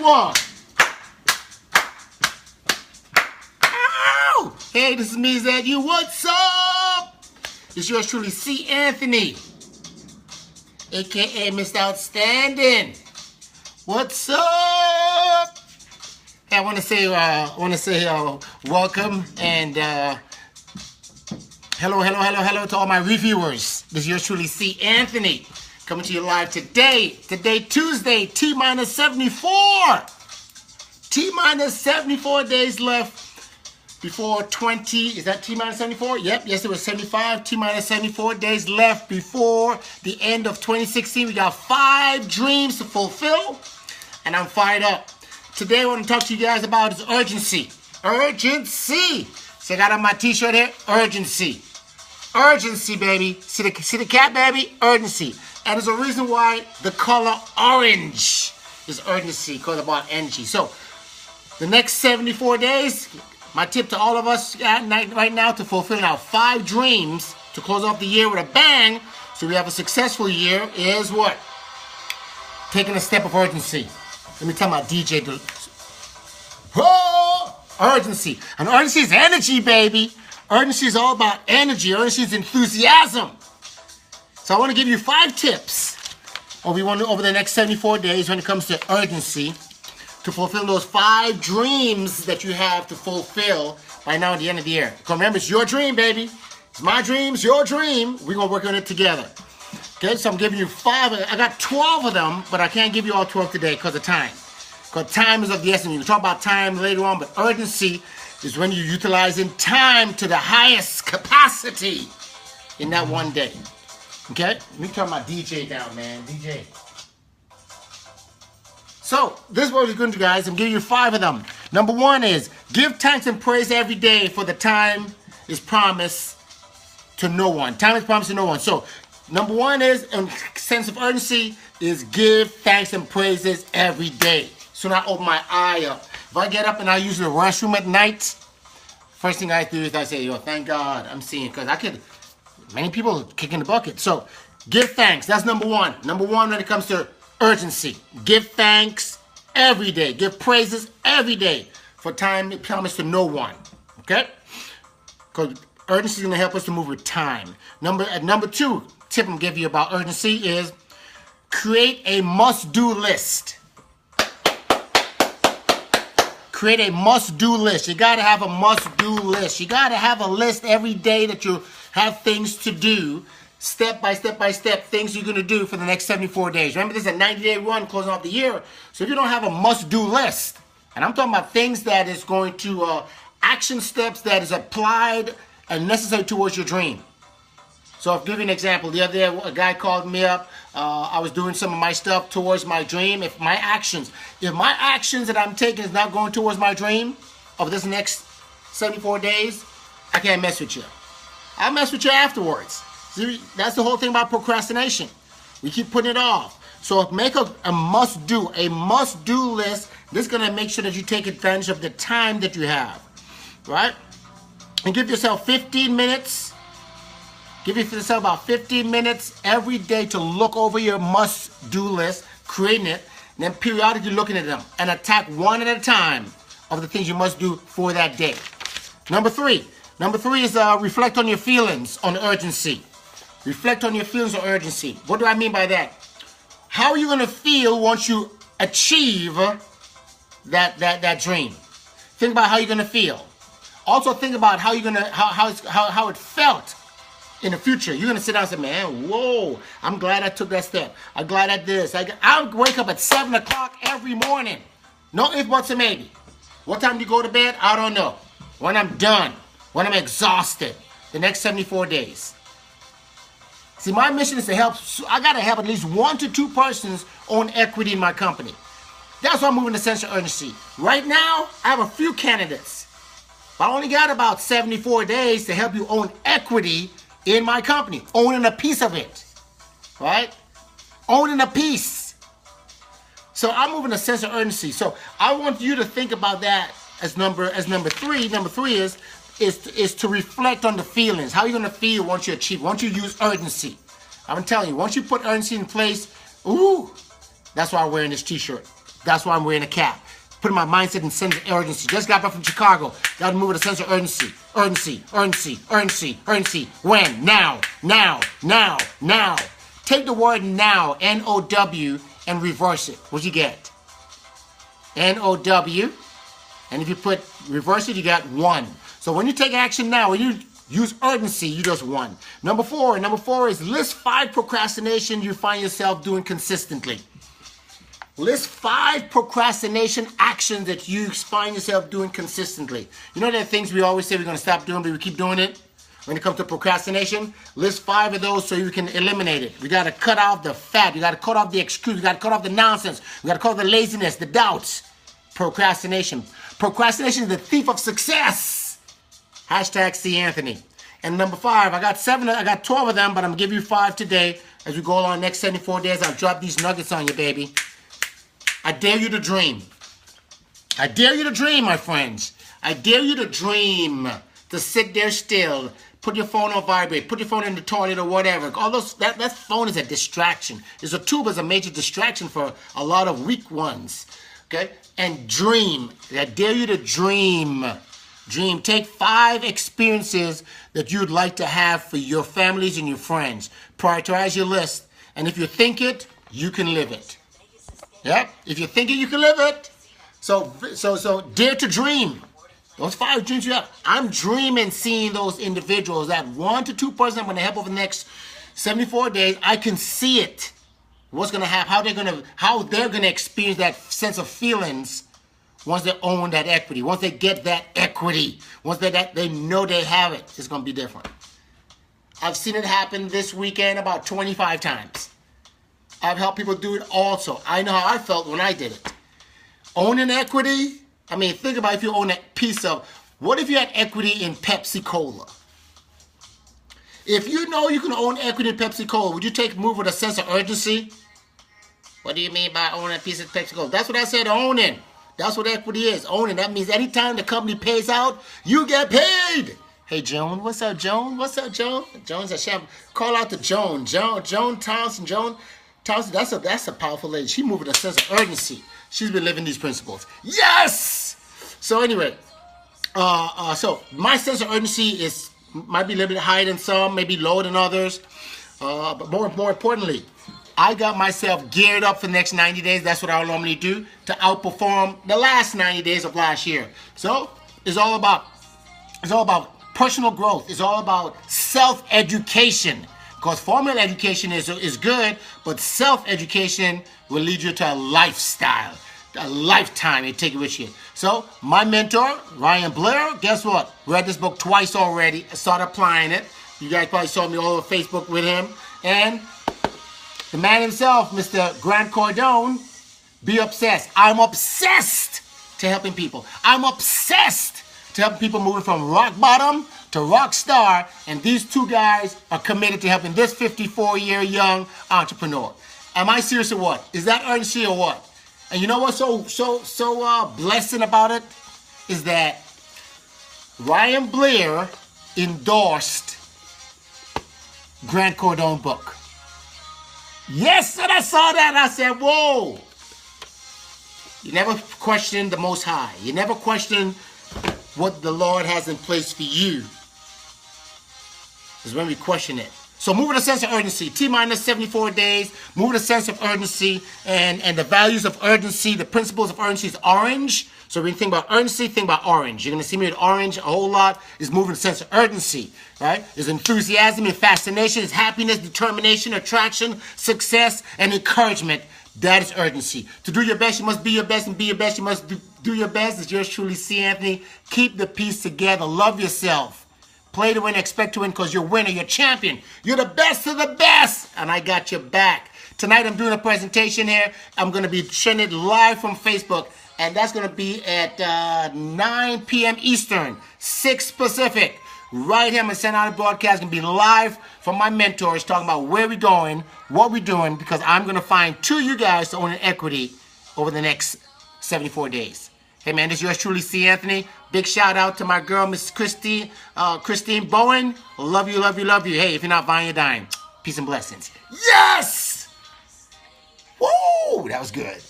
one. Ow! Hey, this is me, Zed. You, what's up? It's yours truly, C. Anthony, aka Mr. Outstanding. What's up? Hey, I want to say welcome and hello to all my reviewers. This is yours truly, C. Anthony, coming to you live today. Today, Tuesday, T-minus 74. T-minus 74 days left before 20. Is that T-minus 74? Yep, yes, it was 75. T-minus 74 days left before the end of 2016. We got 5 dreams to fulfill, and I'm fired up. Today, what I want to talk to you guys about is urgency. Urgency. So I got on my t-shirt here, urgency. Urgency, baby. See the cat, baby? Urgency. And there's a reason why the color orange is urgency, because about energy. So, the next 74 days, my tip to all of us right now to fulfill our 5 dreams to close off the year with a bang, so we have a successful year, is what? Taking a step of urgency. Let me tell my DJ to... Oh, urgency. And urgency is energy, baby. Urgency is all about energy. Urgency is enthusiasm. So I want to give you 5 tips over the next 74 days when it comes to urgency to fulfill those 5 dreams that you have to fulfill by now at the end of the year. Because remember, it's your dream, baby. It's my dream, it's your dream. We're going to work on it together. Okay, so I'm giving you 5. I got 12 of them, but I can't give you all 12 today because of time. Because time is of the essence. We'll talk about time later on, but urgency is when you're utilizing time to the highest capacity in that one day. Okay? Let me turn my DJ down, man. DJ. So, this is what we're going to do, guys. I'm giving you 5 of them. Number 1 is give thanks and praise every day, for the time is promised to no one. Time is promised to no one. So, number 1 is, in sense of urgency, is give thanks and praises every day. So now I open my eye up. If I get up and I use the restroom at night, first thing I do is I say, yo, thank God I'm seeing, because many people kicking the bucket. So give thanks. That's number 1. Number 1 when it comes to urgency. Give thanks every day. Give praises every day, for time promised to no one. Okay? Because urgency is going to help us to move with time. Number 2 tip I'm giving you about urgency is create a must-do list. Create a must-do list. You got to have a must-do list. You got to have a list every day that you have things to do, step by step, things you're going to do for the next 74 days. Remember, this is a 90-day run closing off the year. So if you don't have a must-do list, and I'm talking about things that is going to, action steps that is applied and necessary towards your dream. So I'll give you an example. The other day, a guy called me up. I was doing some of my stuff towards my dream. If my actions that I'm taking is not going towards my dream of this next 74 days, I can't mess with you. I'll mess with you afterwards. See, that's the whole thing about procrastination. We keep putting it off. So make a must-do list. This is going to make sure that you take advantage of the time that you have, right? And give yourself 15 minutes. Give yourself about 15 minutes every day to look over your must-do list, creating it, and then periodically looking at them, and attack one at a time of the things you must do for that day. Number 3 is reflect on your feelings on urgency. Reflect on your feelings on urgency. What do I mean by that? How are you going to feel once you achieve that dream? Think about how you're going to feel. Also think about how you're going to how it felt in the future. You're going to sit down and say, man, whoa, I'm glad I took that step. I'm glad I did this. I wake up at 7 o'clock every morning. No ifs, buts, or maybe. What time do you go to bed? I don't know. When I'm done. When I'm exhausted. The next 74 days. See, my mission is to help. I got to help at least 1 to 2 persons own equity in my company. That's why I'm moving to sense of urgency. Right now, I have a few candidates. But I only got about 74 days to help you own equity in my company, owning a piece of it, right? Owning a piece. So I'm moving a sense of urgency. So I want you to think about that as number 3. Number 3 is to reflect on the feelings. How are you going to feel once you achieve, once you use I'm telling you, once you put urgency in place, ooh, that's why I'm wearing this t-shirt. That's why I'm wearing a cap. Putting my mindset in sense of urgency. Just got back from Chicago. Got to move with a sense of urgency. Urgency, urgency, urgency, urgency. When? Now, now, now, now. Take the word now, N-O-W, and reverse it. What you get? N-O-W. And if you put reverse it, you got one. So when you take action now, when you use urgency, you just won. Number four is list 5 procrastination you find yourself doing consistently. List 5 procrastination actions that you find yourself doing consistently. You know, there are things we always say we're going to stop doing, but we keep doing it. When it comes to procrastination, list 5 of those so you can eliminate it. We got to cut off the fat. We got to cut off the excuse. We got to cut off the nonsense. We got to cut off the laziness, the doubts. Procrastination. Procrastination is the thief of success. Hashtag C. Anthony. And number 5, I got 12 of them, but I'm going to give you 5 today. As we go along the next 74 days, I'll drop these nuggets on you, baby. I dare you to dream. I dare you to dream, my friends. I dare you to dream. To sit there still. Put your phone on vibrate. Put your phone in the toilet or whatever. All those that phone is a distraction. It's a tool, but it's a major distraction for a lot of weak ones. Okay? And dream. I dare you to dream. Dream. Take 5 experiences that you'd like to have for your families and your friends. Prioritize your list. And if you think it, you can live it. Yep. If you think it, you can live it. So dare to dream. Those 5 dreams you have. I'm dreaming seeing those individuals, that 1 to 2 person I'm going to help over the next 74 days. I can see it. What's going to happen? How they're going to experience that sense of feelings once they own that equity. Once they get that equity. Once they know they have it. It's going to be different. I've seen it happen this weekend about 25 times. I've helped people do it also. I know how I felt when I did it. Owning equity, I mean, think about if you own a piece of, what if you had equity in Pepsi Cola? If you know you can own equity in Pepsi Cola, would you move with a sense of urgency? What do you mean by owning a piece of Pepsi Cola? That's what I said, owning. That's what equity is, owning. That means anytime the company pays out, you get paid. Hey, Joan, what's up, Joan? What's up, Joan? Joan's a chef. Call out to Joan. Joan Thompson. That's a powerful lady. She moving a sense of urgency. She's been living these principles. Yes! So anyway, so my sense of urgency might be a little bit higher than some, maybe lower than others. But more importantly, I got myself geared up for the next 90 days. That's what I normally do to outperform the last 90 days of last year. So it's all about personal growth. It's all about self-education. Because formal education is good, but self-education will lead you to a lifestyle, a lifetime. You take it with you. So my mentor, Ryan Blair, guess what? Read this book twice already. I started applying it. You guys probably saw me all over Facebook with him. And the man himself, Mr. Grant Cardone, be obsessed. I'm obsessed to helping people. I'm obsessed to helping people moving from rock bottom to rock star, and these 2 guys are committed to helping this 54-year young entrepreneur. Am I serious or what? Is that urgency or what? And you know what's so blessing about it is that Ryan Blair endorsed Grant Cardone book. Yes, and I saw that and I said, whoa. You never question the Most High. You never question what the Lord has in place for you. Is when we question it. So move with a sense of urgency. T-minus 74 days. Move with a sense of urgency. And the values of urgency, the principles of urgency is orange. So when you think about urgency, think about orange. You're going to see me with orange a whole lot. Is moving with a sense of urgency. Right? There's enthusiasm and fascination. It's happiness, determination, attraction, success, and encouragement. That is urgency. To do your best, you must be your best. And be your best, you must do your best. It's yours truly, C. Anthony. Keep the peace together. Love yourself. Play to win, expect to win, because you're a winner, you're a champion. You're the best of the best, and I got your back. Tonight I'm doing a presentation here. I'm going to be sharing it live from Facebook, and that's going to be at 9 p.m. Eastern, 6 Pacific. Right here, I'm going to send out a broadcast. It's going to be live from my mentors talking about where we're going, what we're doing, because I'm going to find 2 of you guys to own an equity over the next 74 days. Hey, man, this is yours truly, C. Anthony. Big shout out to my girl, Miss Christine Bowen. Love you, love you, love you. Hey, if you're not buying, you're dying. Peace and blessings. Yes! Woo! That was good.